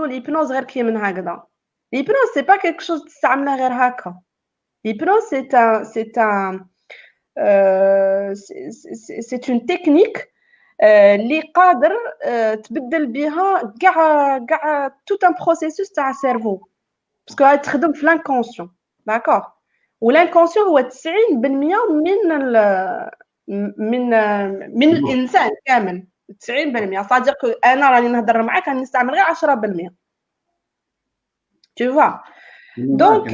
L'hypnose غير كي من هكذا. L'hypnose c'est pas quelque chose تستعملها غير هكا. L'hypnose c'est une technique اللي قادر تبدل بها كاع tout un processus تاع cerveau parce que هاي تخدم في l'inconscient d'accord والانكونسيون هو 90% من الانسان كامل 90% صادق انا راني نهضر معاك راني نستعمل غير 10% tu vois donc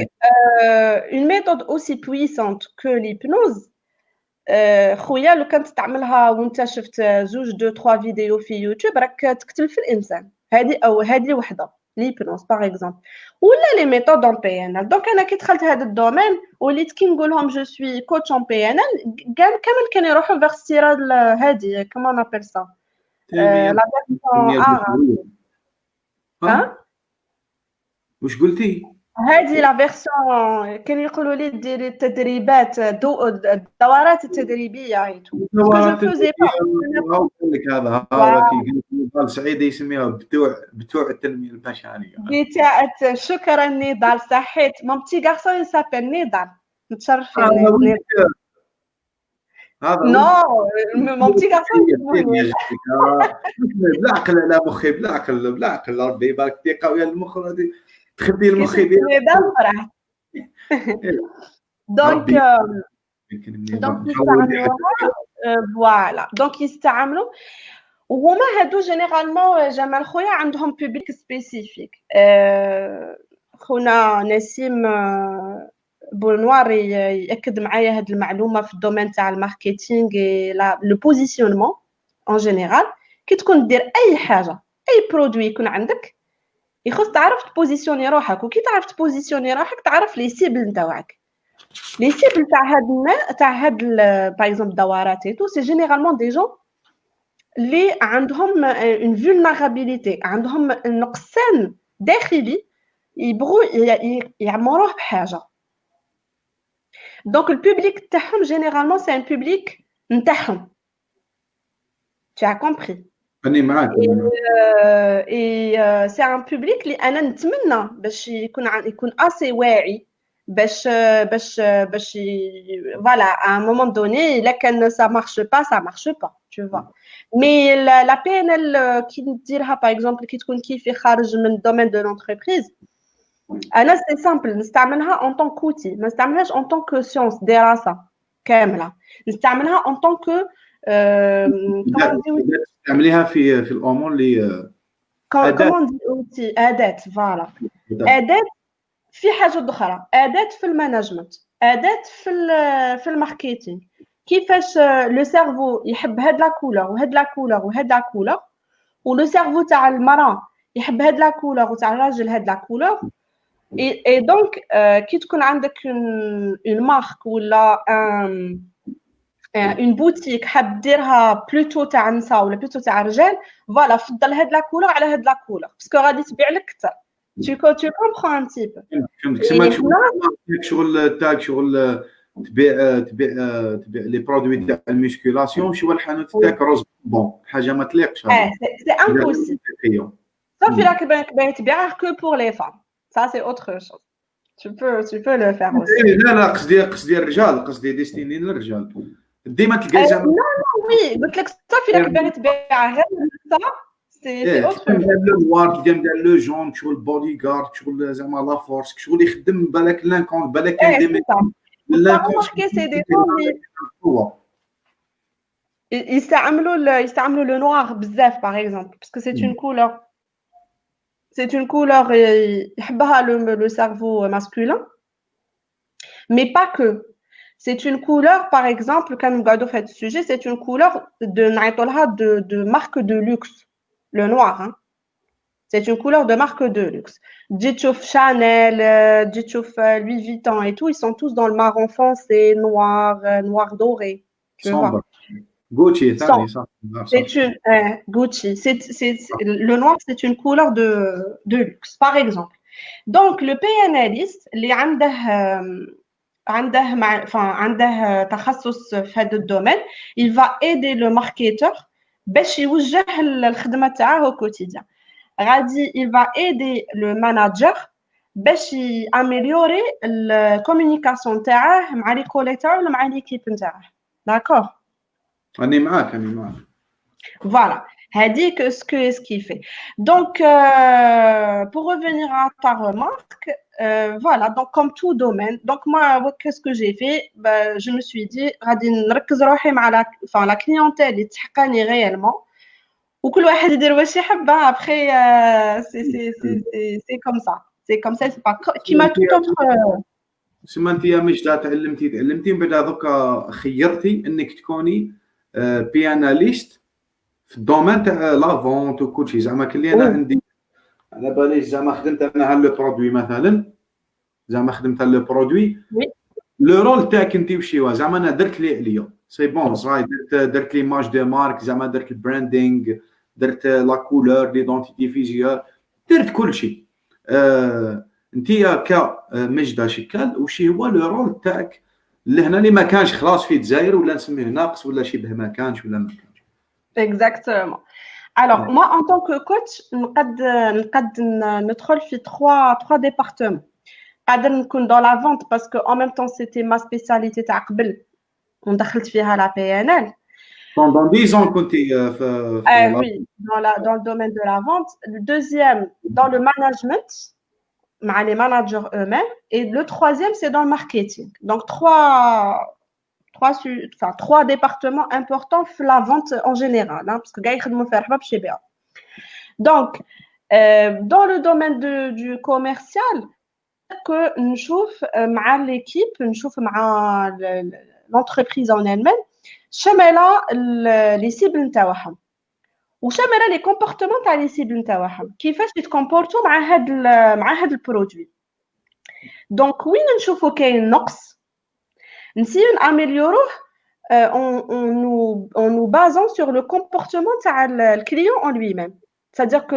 une méthode aussi puissante que l'hypnose خويا لو كنت تعملها وانت شفت 2-3 فيديو في يوتيوب راك تقتل في الانسان هذه وحده ليبنوز باغ اكزومبل ولا لي ميثود ان بي ان ال دونك انا كي دخلت هذا الدومين وليت كي نقول لهم جو سوي كوتش ان بي ان ال كامل كانوا يروحوا فيغ ستيراد هذه كما نابيل سا لا فيرسيون ها واش قلتي هذه لا فيرسيون كانوا يقولوا لي ديري التدريبات الدورات التدريبيه ايتو هذا نضال سعيد يسميها بتوع التنميه البشريه بتاعت شكرا نضال صحيت مون بتي غارسون يسابيل نضال متشرف فيك هذا نو مون بتي غارسون بالعقل لا مخي بالعقل ربي يبارك فيك قويه المخ تخدي المخ ديالك دونك فوالا دونك يستعملوا وهما هادو جينيرالمون جمال خويا عندهم بوبليك سبيسيفيك خونا نسيم بونوار ياكد معايا هاد المعلومه في الدومين تاع الماركتينغ لو بوزيشنمون ان جينيرال كي تكون دير اي حاجه اي برودوي يكون عندك يخص تعرف تبوزيسيوني روحك وكي تعرف تبوزيسيوني روحك تعرف لي سيبل نتاعك لي سيبل تاع هاد باغ اكزومبل دورات ايتو سي جينيرالمون دي جون اللي عندهم اون فولنرابيليتي عندهم نقصان داخلي يبغوا يعمروه بحاجه دونك البوبليك تاعهم جينيرالمون سي ان بوبليك نتاعهم tu as compris أنا معاك اي سي ان بوبليك اللي انا نتمنى باش يكون اسي واعي باش فوالا ا مومون دوني الا كان سا مارش با tu vois mais la PNL كي نديرها باغ اكزومبل كي تكون كيفي خارج من الدومين دو لونتربريز انا سي سامبل نستعملها اون طون كوتي ما نستعملهاش اون طون كو سيونس دراسه كامله نستعملها اون طون كو تعمليها في الامور اللي كومون دي اوتي اداه فوالا اداه في حاجه اخرى اداه في المانجمنت اداه في الماركتينغ كيفاش لو سيرفو يحب هاد لا كولور وهاد لا كولور وهاد لا كولور ولو سيرفو تاع المراه يحب هاد لا كولور وتاع الراجل هاد لا كولور اي دونك كي تكون عندك اون مارك ولا اون بوتيك حاب ديرها بلوتو تاع النساء ولا بلوتو تاع الرجال فوالا فضل هاد لا كولور على هاد لا كولور باسكو غادي تبيع لك اكثر tu comprends un petit peu شغل تاع شغل تبيع لي برودوي تاع الميسكولاسيون شو الحانوت تاعك روز بون حاجه ما تليقش سي امبوسيبل صافي راك باغي تبيعها كو بور لي فام ça c'est autre chose tu peux le faire aussi لا قصدي الرجال قصدي ديستيني للرجال ديما تلقى لا وي قلت لك صافي راك باغي تبيعها غير سي اوتر لو نوار كيدير لو جون شغل بودي غارد شغل زعما لا فورس شغل يخدم بالك لانكون بالك كاين remarqué c'est des gens يستعملوا le noir بزاف par exemple parce que c'est une couleur يحبها le cerveau masculin mais pas que c'est une couleur par exemple quand nous regardons ce sujet c'est une couleur de marque de luxe le noir hein. C'est une couleur de marque de luxe. Ditchouf Chanel, Ditchouf Louis Vuitton et tout, ils sont tous dans le marron foncé, noir doré. Tu vois. sombre. Gucci, Sombre. ça. C'est une Gucci. Le noir, c'est une couleur de luxe, par exemple. Donc, le PNListe, اللي عنده تخصص في هذا الدومين, il va aider le marketeur باش يوجه الخدمة تاعه au quotidien. غادي il va aider le manager باش améliorer la communication تاعه مع les collègues تاعه ولا مع l'équipe نتاعه. D'accord. أنا معاك. Voilà. هذيك ce qu'il fait. Donc, pour revenir à ta remarque, voilà, donc comme tout domaine, donc moi, qu'est-ce que j'ai fait? Je me suis dit, غادي نركز روحي مع la clientèle اللي تحقني réellement. وكل واحد يدير واش يحب. Après, c'est comme ça. C'est comme ça, c'est pas كيما tout autre. سما انت يا مجدة تعلمتي من بعد دوكا خيرتي انك تكوني بياناليست في الدومين تاع لا فونت وكلشي. زعما كلي انا عندي على باليش زعما خدمت انا على لو برودوي مثلا، زعما خدمت على لو برودوي لو رول تاعك انت وشي هو. زعما انا درت لي عليا سي بون صاي، درت ليماج دو مارك، زعما درت البراندينغ، درت لا كولور ليدونتيتي فيزيوال، درت كلشي. انت كمجدة شكال وشي هو لو رول تاعك لهنا اللي ما كانش خلاص في الجزائر ولا نسميه ناقص ولا شبه ما كانش ولا ما كانش؟ Exactement. Alors, moi, en tant que coach, نقد ندخل في trois départements. قادر نكون dans la vente parce que en même temps c'était ma spécialité تاع قبل ودخلت فيها la PNL. Pendant 10 ans كنتي oui, dans le domaine de la vente. Le deuxième, dans le management, les managers eux-mêmes. Et le troisième, c'est dans le marketing. Donc, trois départements importants pour la vente en général, hein, parce que donc dans le domaine du commercial, que nous avec l'équipe, nous avec l'entreprise en elle-même, شامله les cibles نتاعهم وشامله les comportements تاع les cibles نتاعهم كيفاش يتكomportوا مع هذا البرودوي. دونك وين نشوفوا كاين نقص نسيو نامéliorer en nous basant sur le comportement تاع الكليون en lui-même. c'est-à-dire que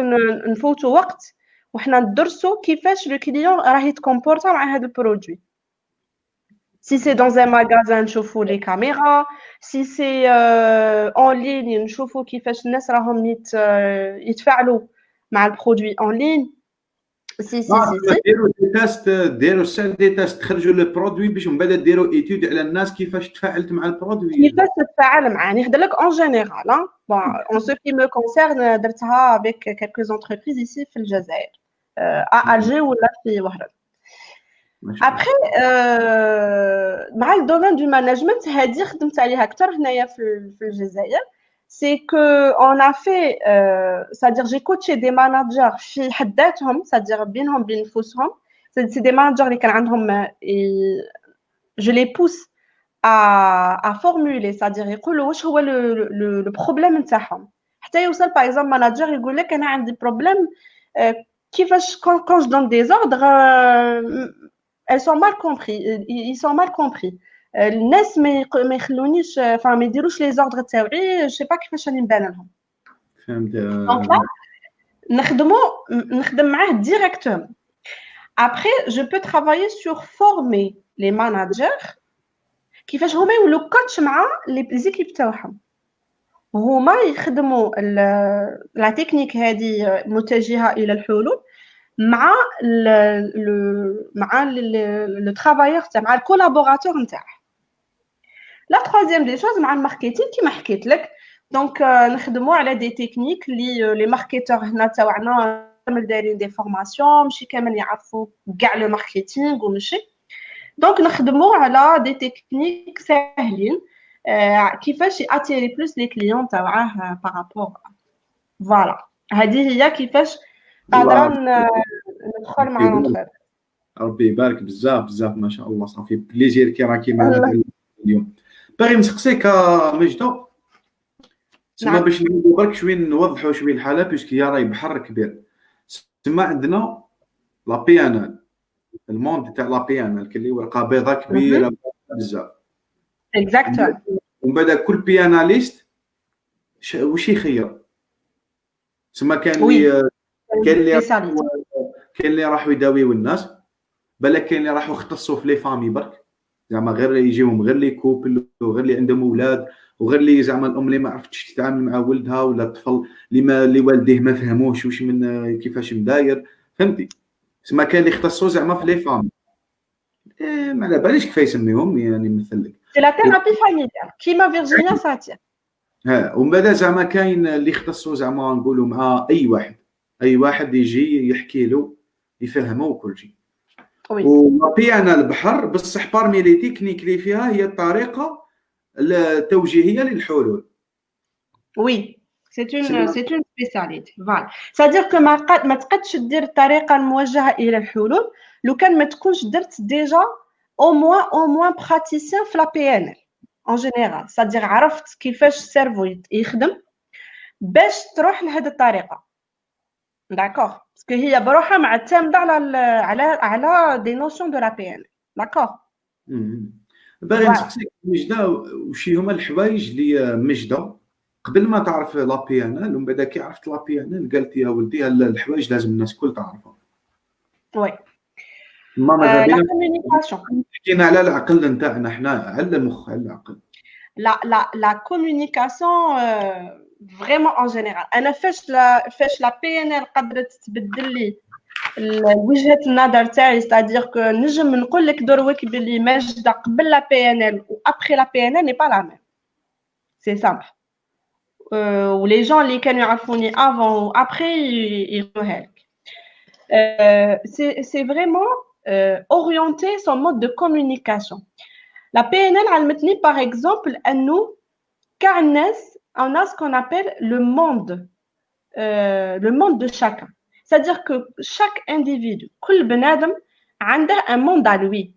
نفوتوا وقت وحنا ندرسوا كيفاش le client راه يتكomporta مع هذا البرودوي. Si c'est dans un magasin, نشوفوا les caméras. Si c'est en ligne, نشوفوا كيفاش الناس راهم يتفاعلوا مع البرودوي en ligne. Si ديروا دي تيست تخرجوا لو برودوي باش من بعد ديروا ايتود على الناس كيفاش تفاعلت مع البرودوي. كيفاش تتفاعل معاه نهضر لك en général. Bon, en ce qui me concerne درتها avec quelques entreprises ici في الجزائر à Alger ولا في وهران. Après, مع le domaine du management, هذه خدمت عليها أكثر هنايا في الجزائر. C'est que on a fait, c'est-à-dire j'ai coaché des managers في حد ذاتهم, c'est-à-dire بينهم بين نفوسهم. C'est des managers اللي كان عندهم, je les pousse à formuler, c'est-à-dire يقولوا واش هو le problème نتاعهم. حتى يوصل par exemple manager يقول لك أنا عندي problème كيفاش quand je donne des ordres. Elles sont mal compris, ils sont mal compris. الناس ما يخلونيش ما يديروش لي زوردر تاوعي جو سي با كيفاش راني نبان لهم. فهمت. دونك نخدم معاه ديريكتوم. Après, je peux travailler sur former les managers كيفاش هما يولوا كوتش مع لي زيكيب تاعهم. هما يخدموا لا تكنيك هذه متجهه الى الحلول مع le travailleur مع الكولابوراتور نتاعه. La troisième des choses مع الماركتينغ كيما حكيت لك. دونك نخدموا على دي تكنيك لي ماركتور هنا تاعنا كامل دايرين دي فورماسيون ماشي كامل يعرفوا كاع لو ماركتينغ وماشي. دونك نخدموا على دي تكنيك ساهلين كيفاش ياتيري بلوس لي كليون تاعه بارابور. فوالا هذه هي كيفاش قادرين ندخل مع لونتربريز. ربي يبارك بزاف ما شاء الله. صافي بليزير كي راكي معنا اليوم. باغي نسقسيك مجدة سما باش نبداو برك شويه نوضحوا شويه الحاله باسكو هي راهي بحر كبير. تما عندنا لا بي ان ال الموند تاع لا بي ان ال كلي ورقه بيضاء كبيره بزاف اكزاكتومون. ومن بعد كل بياناليست واش يخير تما كاين اللي كاين اللي راحوا يداويو الناس، بالك كاين اللي راحوا يختصوا في لي فامي برك، زعما غير يجيهم غير لي كوبل وغير اللي عندهم اولاد وغير اللي زعما الام اللي ما عرفتش تتعامل مع ولدها ولا الطفل اللي والديه ما فهموش واش من كيفاش مداير، فهمتي؟ تما كاين اللي يختصوا زعما في لي فامي، ما على باليش كيف يسميهم، يعني مثل لك سي لا ثيرابي فاميليال كيما فيرجينيا ساتير. ومن بعد زعما كاين اللي يختصوا زعما نقولوا مع اي واحد يجي يحكي له يفهمه وكل شيء. وبي انا البحر بصح بارمي لي تكنيك اللي فيها هي الطريقه التوجيهيه للحلول. وي سي اون سبيساليتي فوالا، سادير كو ما تقدش دير الطريقه الموجهه الى الحلول لو كان ما تكونش درت ديجا او موان براتيسيان في لا بي ان ال en général، c'est-à-dire عرفت كيفاش السيرفو يخدم باش تروح لهذه الطريقه. داكوغ باسكو هي بروحها معتمده على دي نوسيون دو لا بي ان. داكوغ باغي نسقسيك مجده وشي هما الحوايج اللي مجده قبل ما تعرف لا بي ان ال ومن بعد كي عرفت لا بي ان ال قالت يا ولدي الحوايج لازم الناس الكل تعرفها. وي لا كومونيكاسيون حكينا على العقل نتاعنا حنا، على المخ على العقل. لا كومونيكاسيون فريمون ان جينيرال انا فاش لا بي ان ال قدرت تبدل لي وجهه النظر تاعي، ستادير كو نجم نقول لك دروك بلي ماجده قبل لا بي ان ال و ابري لا بي ان ال ني با لا ميم، سي سامبل. ولي جون اللي كانوا يعرفوني افون و ابري يقولوها لك. سي فريمون orienter son mode de communication. La PNL علمتني par exemple أنه كاع الناس on a ce qu'on appelle le monde de chacun. C'est-à-dire que chaque individu كل بنادم عنده un monde à lui.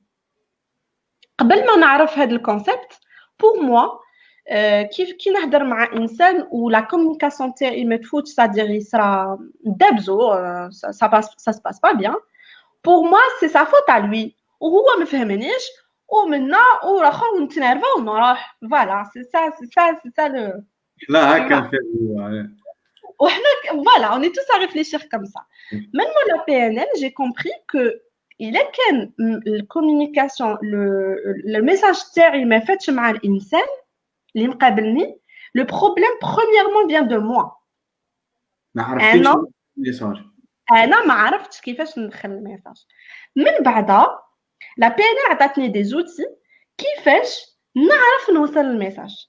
قبل ما نعرف هذا الكونسيبت pour moi كي نهضر مع انسان ولا كومونيكاسيون تاعي ما تفوتش، c'est-à-dire يصرا دابزو ça se passe pas bien. Pour moi, c'est sa faute à lui. وهو ما فهمنيش ومنا وراخو ونتنرفا ونروح. Voilà, c'est ça le. لا هكا وحنا voilà, on est tous à réfléchir comme ça. Même moi, la PNL, j'ai compris que il a كان الكومونيكاسيون le message تاعي ما فاتش مع الانسان اللي مقابلني. Le problème premièrement vient de moi. ما عرفتيش الميساج. انا ما عرفتش كيفاش ندخل الميساج. من بعدها لا بي ان عطاتني دي زوتي كيفاش نعرف نوصل الميساج.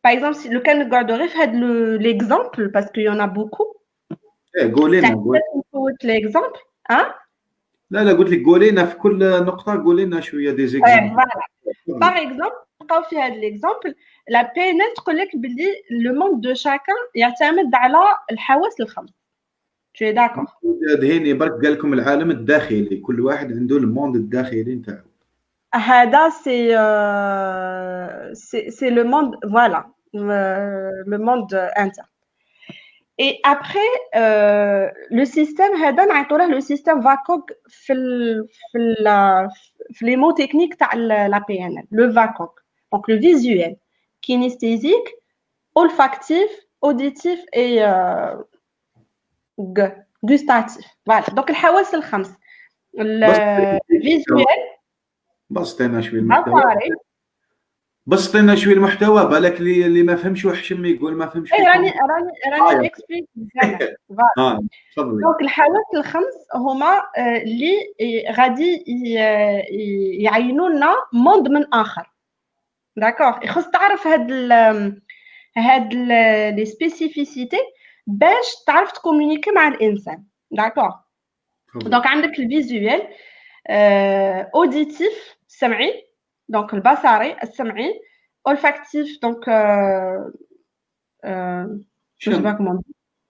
باغ اكزومبل لو كان نقعدوا غير في هذا ليكزامبل باسكو يونا بوكو. قولي لنا نفوت ليكزامبل. لا قلت لك قولي لنا في كل نقطه، قولي لنا شويه دي زيكزامبل. باغ اكزومبل نبقاو في هذا ليكزامبل. لا بي ان تقول لك بلي لو موند دو شاكان يعتمد على الحواس الخمس. Tu es d'accord. هيني برك قال لكم العالم الداخلي، كل واحد عنده الموند الداخلي نتاعو. هذا c'est le monde, voilà, le monde interne. Et après le système هذا نعيطوا له le système VACOG في les mots techniques تاع la PNL. Le VACOG, donc le visuel, kinesthésique, olfactif, auditif et gustatif. Voilà, donc الحواس الخمس. الفيزوال بسطينا شويه المحتوى، بسطينا شويه المحتوى بالك اللي ما فهمش وحشم يقول ما فهمش. راني اكسبليك تفضلي. دونك الحواس الخمس هما اللي غادي يعينوا لنا موند من اخر. داكوغ يخص تعرف هاد لي سبيسيفيسيتي باش تعرف تكومونيكي مع الانسان. داكوغ دونك عندك الفيزوال، اوديتيف السمعي، دونك البصري السمعي، olfactif دونك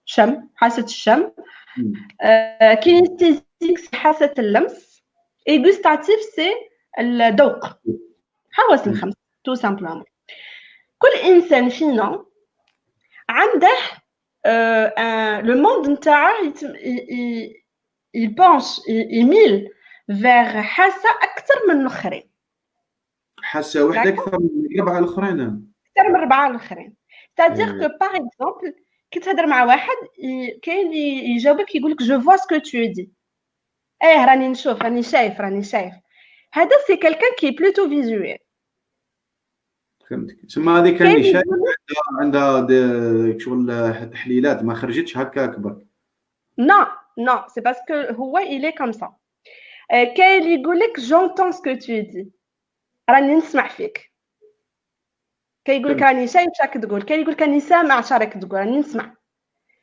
شم حاسة الشم، كينيستيزيك حاسة اللمس، et gustatif c'est الذوق. حواس الخمس tout simplement. كل إنسان فينا عنده لو موند نتاعه il penche, il mille vers حاسة أكثر من الآخرين. حاسة واحدة أكثر من الأربعة الآخرين. أكثر من الأربعة الآخرين. C'est-à-dire que par exemple كي تهضر مع واحد كاين اللي يجاوبك يقول لك je vois ce que tu dis. راني نشوف راني شايف. هذا c'est quelqu'un qui est plutôt visuel. فهمتك. تسمى هذيك اللي شايف عندها شغل تحليلات ما خرجتش هكا اكبر. Non, c'est parce que هو il est comme ça. كاين اللي يقول لك j'entends ce que tu dis. راني نسمع فيك. كاين يقول لك راني شايف شاك تقول، كاين يقول لك راني سامع شارك تقول، راني نسمع.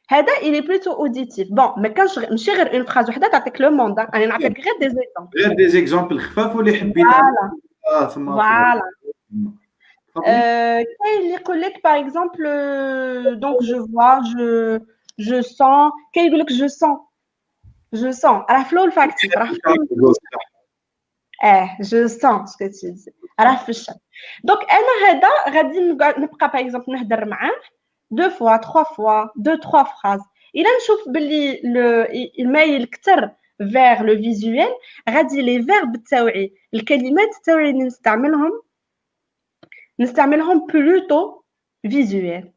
هذا il est plutôt auditif. Bon, ما كانش ماشي غير اون فراز وحده تعطيك لو موند، انا نعطيك غير دي زيكزامبل. غير دي زيكزامبل خفاف واللي حبيت. فوالا. كاين اللي يقول لك باغ اكزومبل دونك جو فوا جو سون، كاين يقول لك جو سون راه فلو الفاكتيف راه جو سون سكو تي دي راه في الشم. دونك انا هذا غادي نبقى باغ اكزومبل نهضر معاه دو فوا تخوا فوا دو تخوا فراز الى نشوف باللي المايل كثر vers le visuel غادي لي فيرب تاوعي الكلمات تاوعي اللي نستعملهم بلوتو فيزوال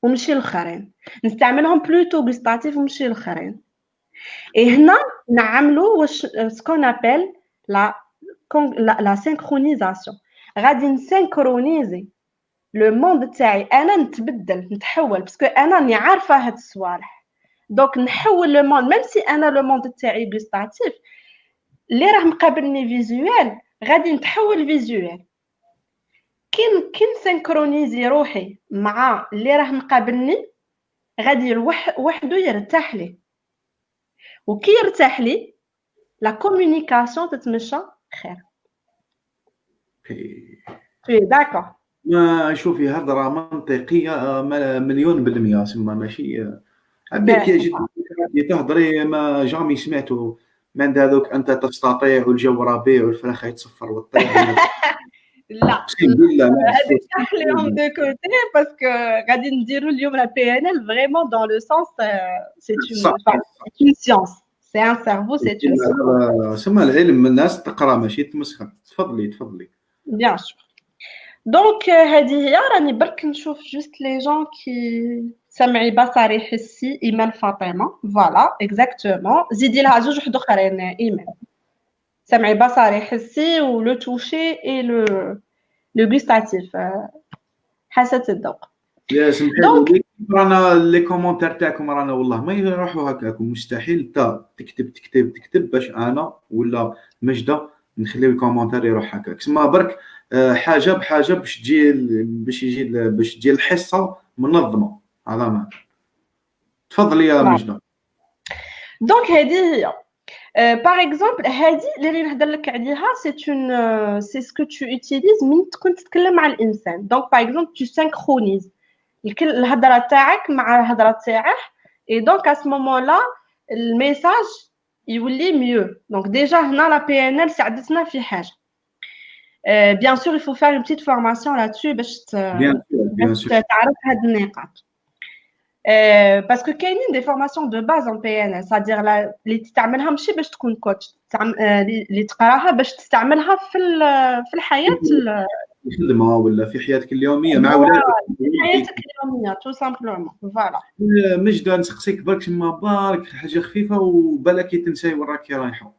ومشي الاخرين، نستعملهم بلوتو غوستاتيف ومشي الاخرين. اي هنا نعملوا واش سكون ابل لا سينكرونيزاسيون. غادي نسينكرونيزي لو موند تاعي، انا نتبدل نتحول باسكو انا راني عارفه هاد الصوالح. دونك نحول لو موند ميم سي انا لو موند تاعي غوستاتيف اللي راه مقابلني فيزوال غادي نتحول فيزوال. كي نسينكرونيزي روحي مع اللي راه مقابلني غادي وحده يرتاح لي، وكي يرتاح لي لا كومونيكاسيون تتمشى خير. اوكي داكور. ما شوفي هضره منطقيه مليون بالمية. سما ماشي عبيك جد تهضري ما جامي سمعتو من هذوك انت تستطيع والجو ربيع والفراخ يتصفر والطير. لا هذيك نخليهم دو كوتي باسكو غادي نديروا اليوم لا بي ان ال فريمون دون لو سونس سي اون سيونس سي ان سيرفو سي اون سيونس. سما العلم الناس تقرا ماشي تمسخر. تفضلي بيان سور. دونك هذه هي راني برك نشوف جوست لي جون كي سمعي بصري حسي ايمان فاطمه فوالا اكزاكتومون زيدي لها جوج وحده اخرين ايمان سمعي بصري حسي ولو توشي اي لو غوستاتيف حاسه الذوق. يا سمحي رانا لي كومونتير تاعكم رانا والله ما يروحوا هكاك مستحيل انت تكتب باش انا ولا مجده نخليو الكومونتير يروح هكاك. سما برك حاجه بحاجه باش تجي الحصه منظمه. هذا ما تفضلي يا مجده. دونك هذه هي par exemple هذه اللي نهضر لك عليها c'est ce que tu utilises من تكون تتكلم مع الانسان. دونك par exemple tu synchronises الهضره تاعك مع الهضره تاعه et donc à ce moment là الميساج يولي mieux. donc déjà هنا la PNL ساعدتنا في حاجه. bien sûr il faut faire une petite formation là-dessus باش تعرف هاد النقاط. parce que كاينين دي فورماسيون دو باز ان بي ان ال c'est-à-dire اللي تستعملها ماشي باش تكون كوتش اللي تقراها باش تستعملها في الحياه الخدمه ولا في حياتك اليوميه مع ولادك في حياتك اليوميه تو سامبلومون. فوالا مجد نسقسيك برك تما بارك حاجه خفيفه وبالك تنساي وين راكي رايحه.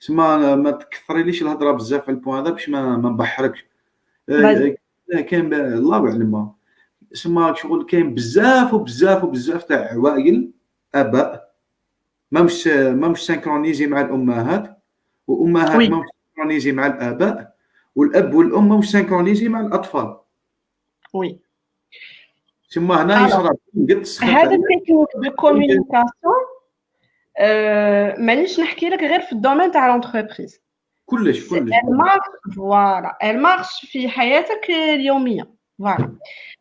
تسمى ما تكثريليش الهضره بزاف على البوان هذا باش ما نبحركش. كاين الله اعلم سما شغل كاين بزاف تاع عوائل اباء ما مش سينكرونيزي مع الامهات وامهات ما مش سينكرونيزي مع الاباء والاب والام مش سينكرونيزي مع الاطفال. وي سما هنا يصرا هذا التكنيك دو كومونيكاسيون مانيش نحكي لك غير في الدومين تاع لونتربريز كلش فوالا المارش في حياتك اليوميه. فوالا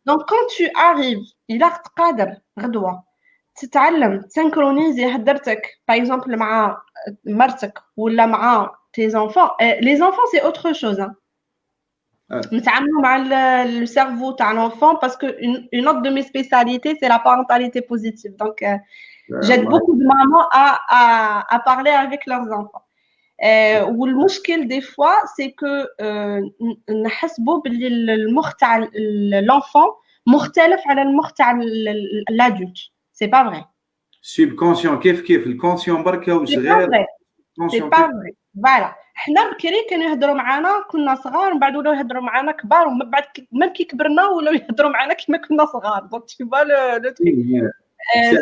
دونك كون تو اريف الى قادر غدوه تتعلم تسينكرونيزي هدرتك باغ اكزومبل مع مرتك ولا مع تي زونفون. لي زونفون سي اوتر شوز نتعاملوا مع لو سيرفو تاع لونفون باسكو اون اوت دو مي سبيساليتي سي لا بارونتاليتي بوزيتيف. دونك J'aide beaucoup de mamans à parler avec leurs enfants. والمشكل des fois c'est que نحسبوا باللي المخ تاع l'enfant مختلف على المخ تاع l'adulte. C'est pas vrai. subconscient كيف الكونسيون بركه وصغير. C'est pas vrai. Voilà. حنا بكري كانوا يهضروا معنا كنا صغار ومن بعد ولاو يهضروا معنا كبار ومن بعد ميم كي كبرنا ولاو يهضروا معنا كيما كنا صغار. دونك tu vois le truc.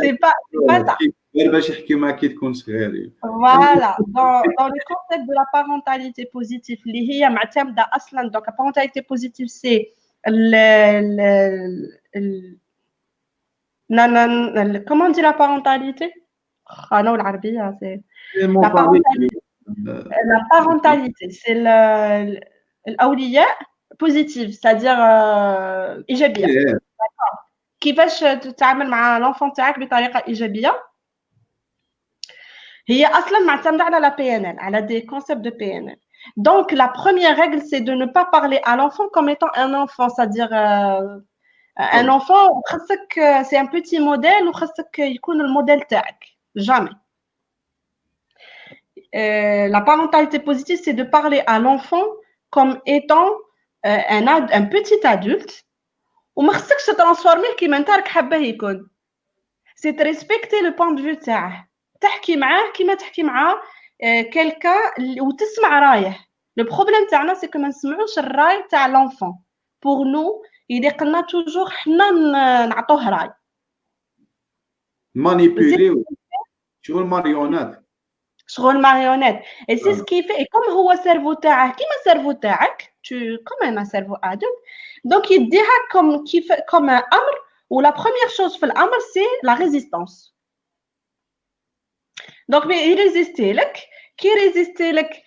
C'est pas ça. باش يحكي معك كي تكون صغير. Voilà. Dans le concept de la parentalité positive اللي هي معتمده اصلا. Donc la parentalité positive c'est comment on dit la parentalité? انا والعربيه c'est la parentalité c'est الأولياء positive, c'est-à-dire إيجابية. D'accord. كيفاش تتعامل مع l'enfant تاعك بطريقة إيجابية؟ هي أصلاً معتمدة على la PNL, على des concepts de PNL. Donc la première règle c'est de ne pas parler à l'enfant comme étant un enfant, c'est-à-dire un enfant خاصك c'est un petit modèle وخاصك يكون الموديل تاعك. Jamais. La parentalité positive, c'est de parler à l'enfant comme étant un petit adulte وما خصكش تترانسفورميه كيما انت راك حابه يكون. C'est de respecter le point de vue تاعه. تحكي معاه كيما تحكي مع quelqu'un وتسمع رايه. Le problème تاعنا c'est que ما نسمعوش الراي تاع l'enfant. Pour nous, يديق لنا toujours حنا نعطوه راي. مانيبيولي شغل ماريونات. شغل ماريونيت. Et c'est ce qui fait. Et comme هو cerveau تاعه كيما cerveau تاعك, comme un cerveau adulte, donc يديها comme un امر. Ou la première chose في الامر c'est la résistance. Donc il résiste لك, كي ريزيست لك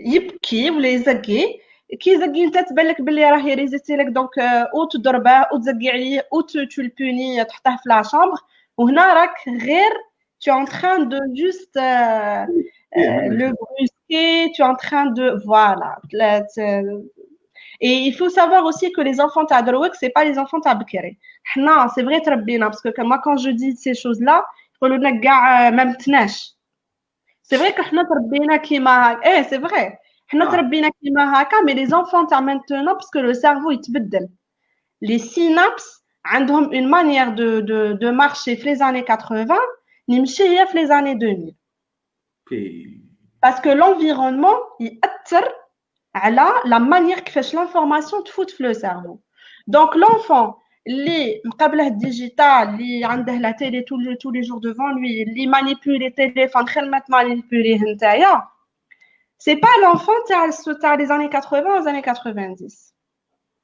يبكي ولا يزقي. كي يزقي انت تبان لك باللي راه يريزيست لك, دونك او تضربه او تزقي عليه او tu le punis, تحطه في لا شامبر. وهنا راك غير tu es en train de juste le brusquer, tu es en train de voilà. Et il faut savoir aussi que les enfants تاع دروك c'est pas les enfants تاع بكري. حنا c'est vrai تربينا parce que moi quand je dis ces choses là يقولوا لنا كاع ما متناش. C'est vrai que حنا تربينا كيما c'est vrai. حنا تربينا كيما هكا, mais les enfants تاع maintenant parce que le cerveau يتبدل. Les synapses عندهم une manière de marcher في les années 80 نمشي هي في les années 2000. Parce que l'environnement يأثر على la manière كيفاش l'information تفوت في le cerveau. Donc l'enfant اللي مقابله الديجيتال اللي عنده لا تيلي tous les jours devant lui اللي مانيبيولي التليفون خير ما تمانيبيوليه نتايا, c'est pas l'enfant تاع les années 80 aux années 90.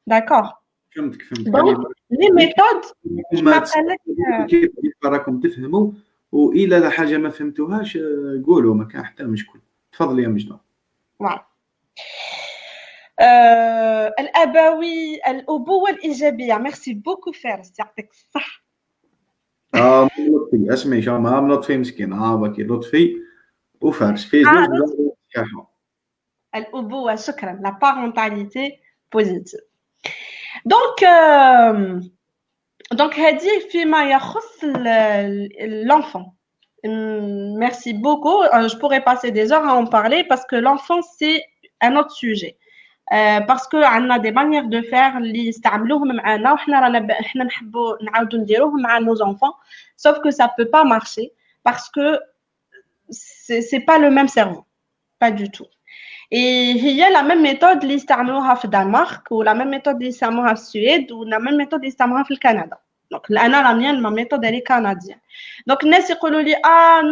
D'accord. فهمتك. Donc les méthodes كيف راكم تفهموا, وإلا لا حاجه ما فهمتوهاش قولوا, ما كان حتى مشكل. تفضلي يا مجنون. voilà. الأبوة الإيجابية. ميرسي بوكو فارس, يعطيك الصح. لطفي اسمي شامها لطفي مسكين. باكي لطفي وفارس في زوج كاحو. الأبوة, شكرا. La parentalité positive. Donc هذه فيما يخص l'enfant. Merci beaucoup. Je pourrais passer des heures à en parler parce que l'enfant c'est un autre sujet. Parce que عندنا des manières de faire اللي يستعملوهم معنا وحنا رانا احنا نحبوا نعاودوا نديروهم مع nos enfants, sauf que ça peut pas marcher parce que c'est pas le même cerveau, pas du tout. Et il y a la même méthode اللي يستعملوها في الدنمارك و la même méthode اللي يستعملوها في السويد و la même méthode اللي يستعملوها في الكندا. دونك انا لا ميان ما ميثود اللي كنديان. دونك الناس يقولوا لي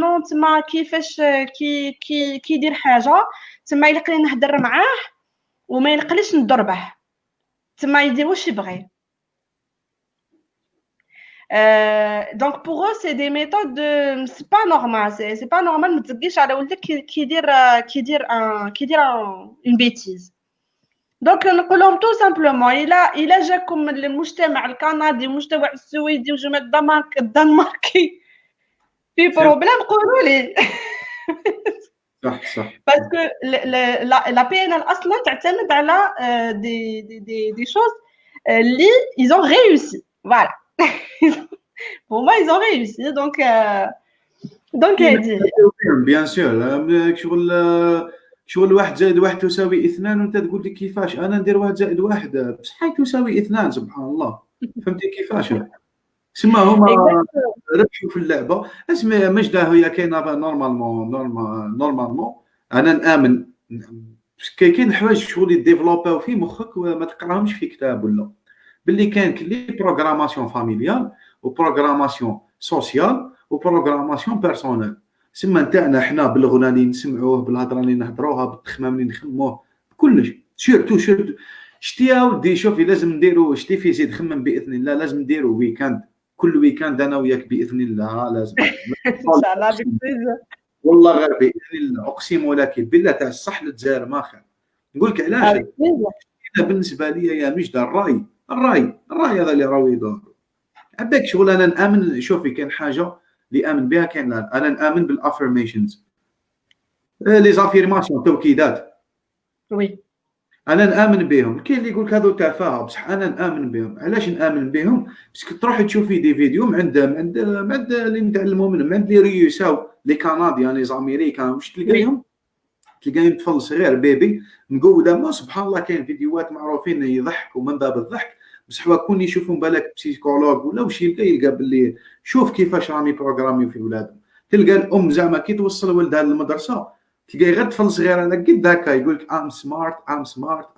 نو تما كيفاش كي يدير حاجه تما يلقى نهضر معاه وما يلقليش نضربه, تما يدير واش يبغي. Donc pour eux c'est des méthodes c'est pas normal, c'est pas normal ما تزقيش على ولدك كي يدير une bêtise. Donc نقول لهم tout simplement إلا جاكم المجتمع الكندي المجتمع السويدي وجماعة الدنماركي في بروبليم قولوا لي. صح. Parce que la PNL أصلا تعتمد على des choses اللي ils ont réussi. Voilà. هما ils ont réussi donc هادي بيان سور. شغل 1 زائد 1 تساوي 2 وانت تقول لي كيفاش انا ندير 1 زائد 1 بصح تساوي 2 سبحان الله. فهمتي كيفاش؟ سما هما ربحوا في اللعبه. اسمع مجده هي كاينه نورمالمون انا نامن كاين حوايج شغل يديفلوباو في مخك وما تقراهمش في كتاب ولا باللي كان كلي بروغراماسيون فاميليال وبروغراماسيون سوسيال وبروغراماسيون بيرسونيل. سما نتاعنا حنا بالغنى اللي نسمعوه بالهضره اللي نهضروها بالتخمام اللي نخموه بكلش سيرتو شتي يا ودي شوفي لازم نديرو شتي في زيد خمم باذن الله لازم نديرو ويكاند كل ويكاند انا وياك باذن الله لازم ان شاء الله بكثير والله غير باذن الله اقسم لك بالله تاع الصح للجزائر ما خير. نقول لك علاش بالنسبه لي يا مجد الراي هذا اللي راهو يدور عباك شغل انا نامن. شوفي كاين حاجه اللي امن بها كاين انا نامن بالافيرميشنز لي زافيرماسيون توكيدات وي انا نامن بهم. كاين اللي يقول لك هذو تافهه بصح انا نامن بهم. علاش نامن بهم؟ باسكو تروحي تشوفي دي فيديو من عند اللي نتعلموا منهم عند لي ريوساو لي كنديان لي زاميريكان واش تلقايهم طفل صغير بيبي مقوده ما سبحان الله. كاين فيديوهات معروفين يضحكوا من باب الضحك بصح كون يشوفون بالك بسيكولوج ولا وش يلقى باللي شوف كيفاش رامي بروغرامي في ولادهم. تلقى الام زعما كي توصل ولدها للمدرسه تلقى غير طفل صغير انا قد هكا يقول لك ام سمارت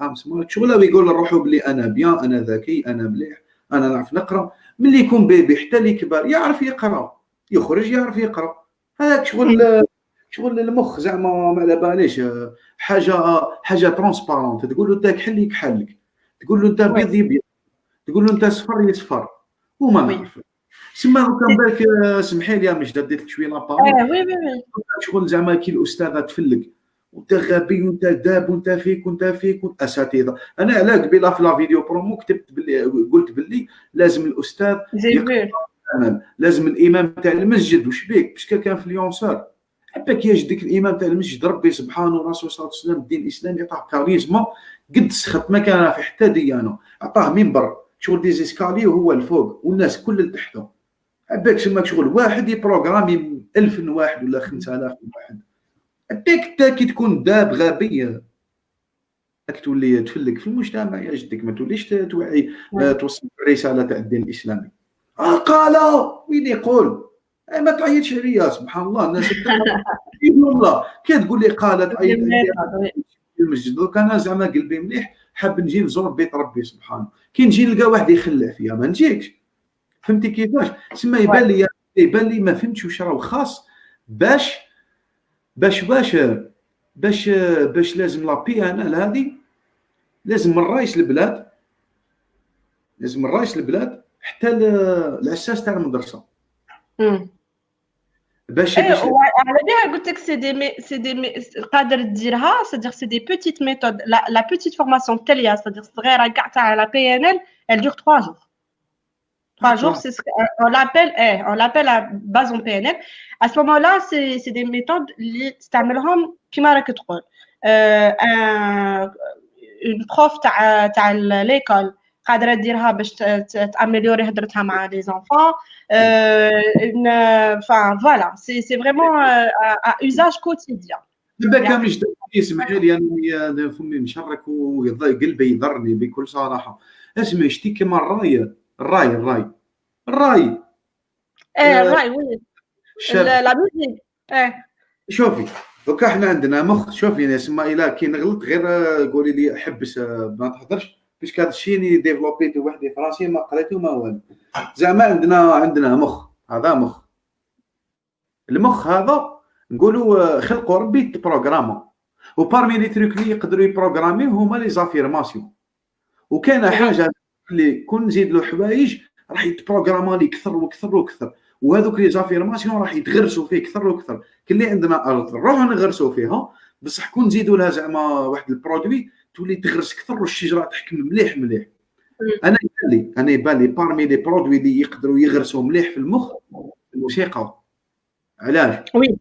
شغله ويقول لروحو بلي انا بيان انا ذكي انا مليح انا نعرف نقرا. ملي يكون بيبي حتى اللي كبر يعرف يقرا يخرج يعرف يقرا. هذاك شغل المخ زعما ما على باليش حاجه ترونسبارونت. تقول له انت كحل يكحلك تقول له انت بيض يبيض تقول له انت صفر يصفر وما نعرف. سما كان بالك سمحي لي يا مجد ديت لك شويه لابارول. وي شغل زعما كي الاستاذه تفلك وانت غبي وانت داب وانت فيك اساتذه. انا على قبيله في لا فيديو برومو كتبت باللي قلت باللي لازم الاستاذ لازم الامام تاع المسجد واش بيك باش كان انفلونسور حباك يا جدك الامام تاع المسجد ربي سبحانه والرسول صلى الله عليه وسلم الدين الاسلامي عطاه كاريزما قد سخط ما كان في حتى ديانه. عطاه منبر شغل دي زيسكالي وهو الفوق والناس كل اللي تحته. عباك سماك شغل واحد يبروغرامي 1000 واحد ولا 5000 واحد. عباك حتى كي تكون داب غبي راك تولي تفلك في المجتمع يا جدك ما توليش توعي توصل الرساله تاع الدين الاسلامي. قال وين يقول ما تعيطش عليا سبحان الله الناس والله كي تقول لي قالت عيط المسجد. دوك انا زعما قلبي مليح حاب نجي نزور بيت ربي سبحانه. كي نجي نلقى واحد يخلع فيا ما نجيكش. فهمتي كيفاش؟ سما يبان لي ما فهمتش واش راه خاص باش لازم لا بي ان ال هذه لازم من رئيس البلاد حتى الاساس تاع المدرسه باش على بها قلت لك سي دي قادر ديرها c'est-à-dire c'est des petites méthodes la petite formation التاليه c'est-à-dire صغيره كاع تاع la PNL elle dure 3 jours. 3 jours, c'est ce qu'on l'appelle à base en PNL. À ce moment-là, c'est des méthodes اللي تستعملهم كيما راك تقول. une prof تاع l'école قادره ديرها باش تامليوري هضرتها مع les enfants. Enfin voilà, c'est vraiment à usage quotidien. دابا مش اسمحي لي انا فمي مشرك وقلبي يضرني بكل صراحه. اسمع شتي كيما الراي وي لا ميوزيك شوفي دوكا حنا عندنا مخ. شوفي انا اسمع الا كي نغلط غير قولي لي حبس ما تهضرش باش هذا الشيء اللي ديفلوبيته وحدي في راسي ما قريته ما والو. زعما عندنا مخ. هذا المخ هذا نقولوا خلقوا ربي تبروغراما وبارمي لي تروك اللي يقدروا يبروغرامي هما لي زافيرماسيون. وكاينه حاجه اللي كون نزيد له حوايج راح يتبروغراما لي كثر وهذوك لي زافيرماسيون راح يتغرسوا فيه كثر وكثر. كلي عندنا ارض نروحوا نغرسوا فيها بصح كون نزيدوا لها زعما واحد البرودوي تولي تغرس كثر والشجره تحكم مليح. انا يبان لي بارمي لي برودوي اللي يقدروا يغرسوا مليح في المخ الموسيقى. علاش؟ وي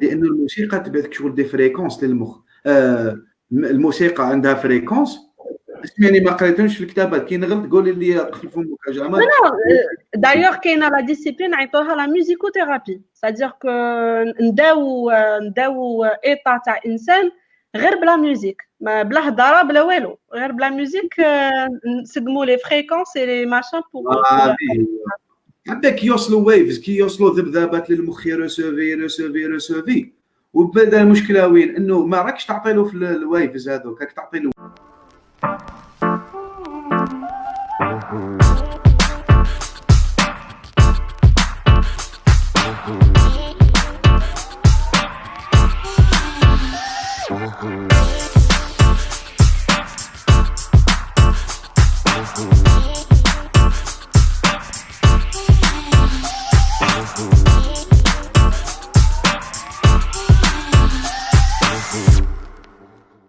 لان الموسيقى تبعث شغل دي فريكونس للمخ. الموسيقى عندها فريكونس اسمعني ما قريتهمش في الكتابات كي نغلط قولي لي خلفوا مكاجمه. دايوغ كاينه لا ديسيبلين عيطوها لا ميوزيكوثيرابي، سادير كو نداو ايطا تاع انسان غير بلا ميوزيك، بلا هضره بلا والو، غير بلا ميوزيك نسقموا لي فريكونس اي لي ماشين بور عندك يوصلوا ويفز كي يوصلوا ذبذبات للمخ ريسوفي وبدا المشكله وين انه ما راكش تعطي له في الويفز هذوك، راك تعطي له Mm-hmm.